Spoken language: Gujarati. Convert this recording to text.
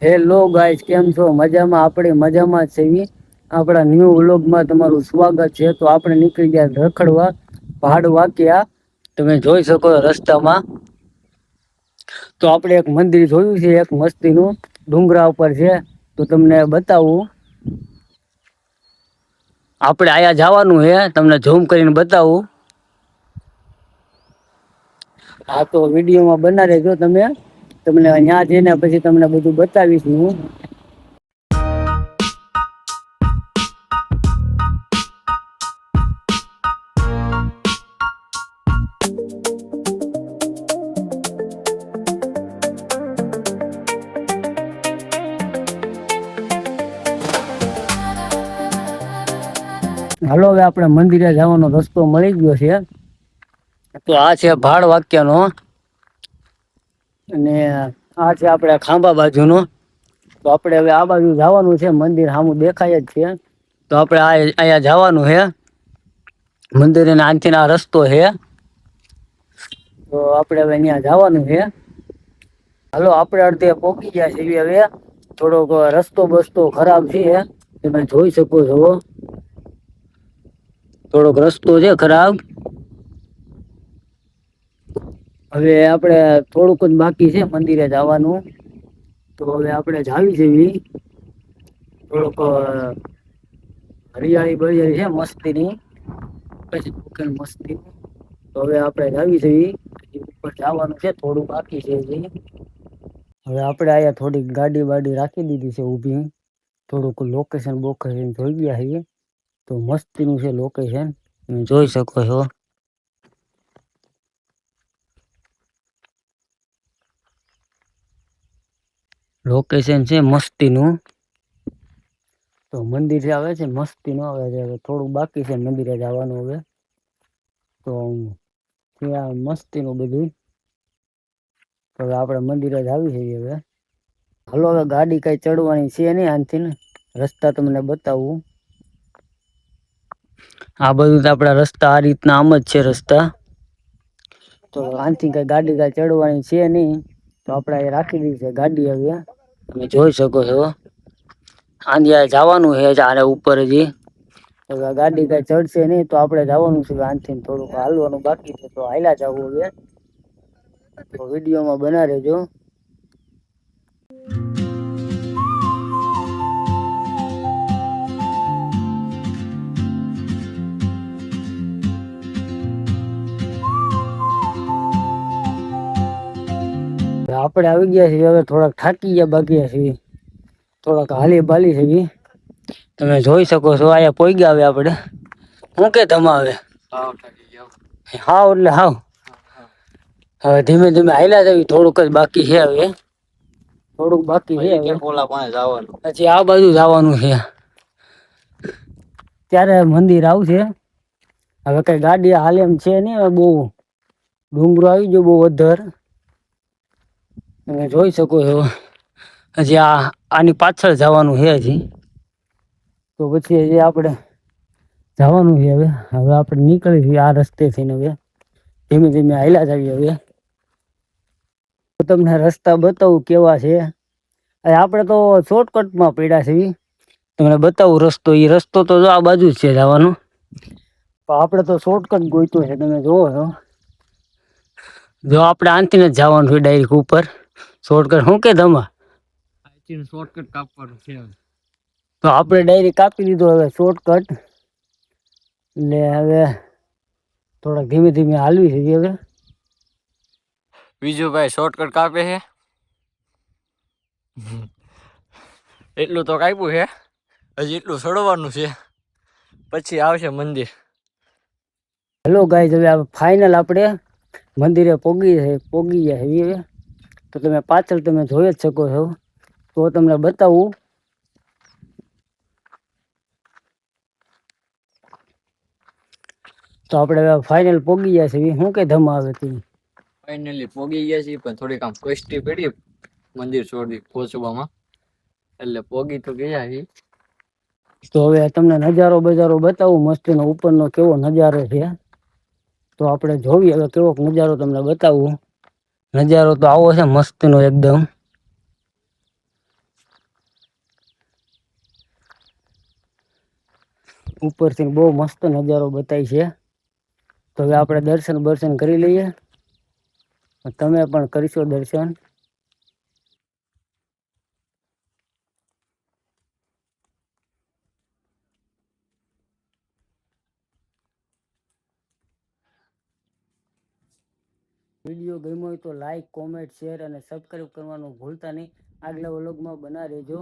હેલો ગાઈસ, કેમ છો? મજામાં? આપણે મજામાં જ છીએ. આપણા ન્યૂ વ્લોગમાં તમારું સ્વાગત છે. તો આપણે નીકળી ગયા રખડવા પહાડ વાક્યા. તમે જોઈ શકો રસ્તામાં. તો આપણે એક મંદિર જોયું છે, એક મસ્તીનું ડુંગરા ઉપર છે. તો તમને બતાવું. આપણે આયા જવાનું હે, તમને ઝૂમ કરીને બતાવું. હા, તો વિડીયોમાં બના રહેજો તમે. તમને ત્યાં જઈને પછી તમને બધું બતાવીશ હું. હાલો, હવે આપણે મંદિરે જવાનો રસ્તો મળી ગયો છે. તો આ છે ભાડ વાક્યનો, અને આ છે આપણે ખાંભા બાજુનો. તો આપણે હવે આ બાજુ જવાનું છે. મંદિર સામું દેખાય જ છે. તો આપણે અહીંયા જવાનું છે મંદિરે, આનથી આ રસ્તો છે. તો આપણે હવે ત્યાં જવાનું છે. હાલો, આપણે અડધે પોકી ગયા છે. હવે થોડોક રસ્તો બસ્તો ખરાબ છે, તમે જોઈ શકો છો. થોડોક રસ્તો છે ખરાબ. હવે આપણે થોડુંક જ બાકી છે મંદિરે જવાનું. તો હવે આપણે જાવી જેવી થોડોક હરિયાળી બરિયાળી છે મસ્તીની, પછી મસ્તી. તો હવે આપણે જાવી છીએ. ઉપર જવાનું છે, થોડું બાકી છે હજી. હવે આપણે અહીંયા થોડીક ગાડી વાડી રાખી દીધી છે ઊભી. થોડુંક લોકેશન બોકેશન જોઈ ગયા છીએ. તો મસ્તીનું છે લોકેશન, તમે જોઈ શકો છો. લોકેશન છે મસ્તીનું. તો મંદિર આવે છે મસ્તીનું. આવે છે, થોડું બાકી છે મંદિરે જવાનું. હવે તો ત્યાં મસ્તીનું બધું. તો હવે આપણે મંદિરે જ આવી જઈએ હવે. હાલો, હવે ગાડી કઈ ચડવાની છે નહીં આનથી ને. રસ્તા તમને બતાવું. આ બધું તો આપણા રસ્તા આ રીતના આમ જ છે રસ્તા. તો આનથી કઈ ગાડી કઈ ચડવાની છે નહીં. તો આપણે અહીં રાખી દીધી છે ગાડી. હવે તમે જોઈ શકો છો. આંધ્યા જવાનું છે આને ઉપર હજી. ગાડી કઈ ચડશે નહી. તો આપણે જવાનું છે આનથી થોડુંક હાલવાનું બાકી છે. તો હાલ્યા જવું હવે. તો વિડીયોમાં બના રહેજો. આપણે આવી ગયા છીએ. હવે થોડાક થાકી ગયા બાકી છીએ. થોડાક હાલી બાલી છે. તમે જોઈ શકો છો. આયા પોઈ ગયા. હવે આપણે શું કે તમારે હાવ એટલે હાવ. હવે ધીમે ધીમે હાલ્યા જવી. થોડુંક જ બાકી છે. હવે થોડુંક બાકી છે. પછી આ બાજુ જવાનું છે. ત્યારે મંદિર આવશે. હવે કઈ ગાડી હાલે એમ છે નઈ. હવે બહુ ડુંગરો આવી ગયો બહુ વધારે. તમે જોઈ શકો છો. હજી આની પાછળ જવાનું છે હજી. તો પછી હજી આપણે જવાનું છે. હવે આપણે નીકળી છીએ આ રસ્તે થઈને. હવે ધીમે ધીમે હાલ્યા જઈએ. હવે તમને રસ્તા બતાવું કેવા છે. આપણે તો શોર્ટકટમાં પડ્યા છે. તમને બતાવું રસ્તો. એ રસ્તો તો આ બાજુ જ છે જવાનું. પણ આપણે તો શોર્ટકટ ગોઈતો છે. તમે જોવો છો. જો આપણે આનથી જ જવાનું છે ડાયરેક્ટ ઉપર. શોર્ટકટ શું કે ધમા શોર્ટકટ કાપવાનું છે. તો આપણે ડાયરેક્ટ કાપી દીધો હવે શોર્ટકટ. એટલે હવે થોડાક ધીમે ધીમે હાલવી છે. હવે બીજું ભાઈ શોર્ટકટ કાપે છે. એટલું તો કાપ્યું છે. હજી એટલું સડવાનું છે. પછી આવશે મંદિર. હેલો ગાઈઝ, હવે ફાઇનલ આપણે મંદિરે પોગી ગયા હવે. તો તમે પાછળ તમે જોઈ જ શકો છો. તો તમને બતાવું. તો આપણે હવે ફાઇનલ પોગી ગયા છે. શું કે ધમ આવે તી ફાઇનલી પોગી ગયા છે. પણ થોડીક આમ કષ્ટી પડી મંદિર છોડી પહોંચવામાં. એટલે પોગી તો ગયા છે. તો હવે તમને નજારો બજારો બતાવું મસ્તીનો ઉપરનો કેવો નજારો છે. તો આપણે જોઈએ હવે કેવો નજારો તમને બતાવું. નજારો તો આવો છે મસ્તીનો એકદમ. ઉપરથી બહુ મસ્ત નજારો બતાય છે. તો હવે આપણે દર્શન કરી લઈએ. તમે પણ કરશો દર્શન. વિડીયો ગમ્યો હોય તો લાઈક, કોમેન્ટ, શેર અને સબસ્ક્રાઈબ કરવાનું ભૂલતા નહીં. આગલા વ્લોગમાં બના રહેજો.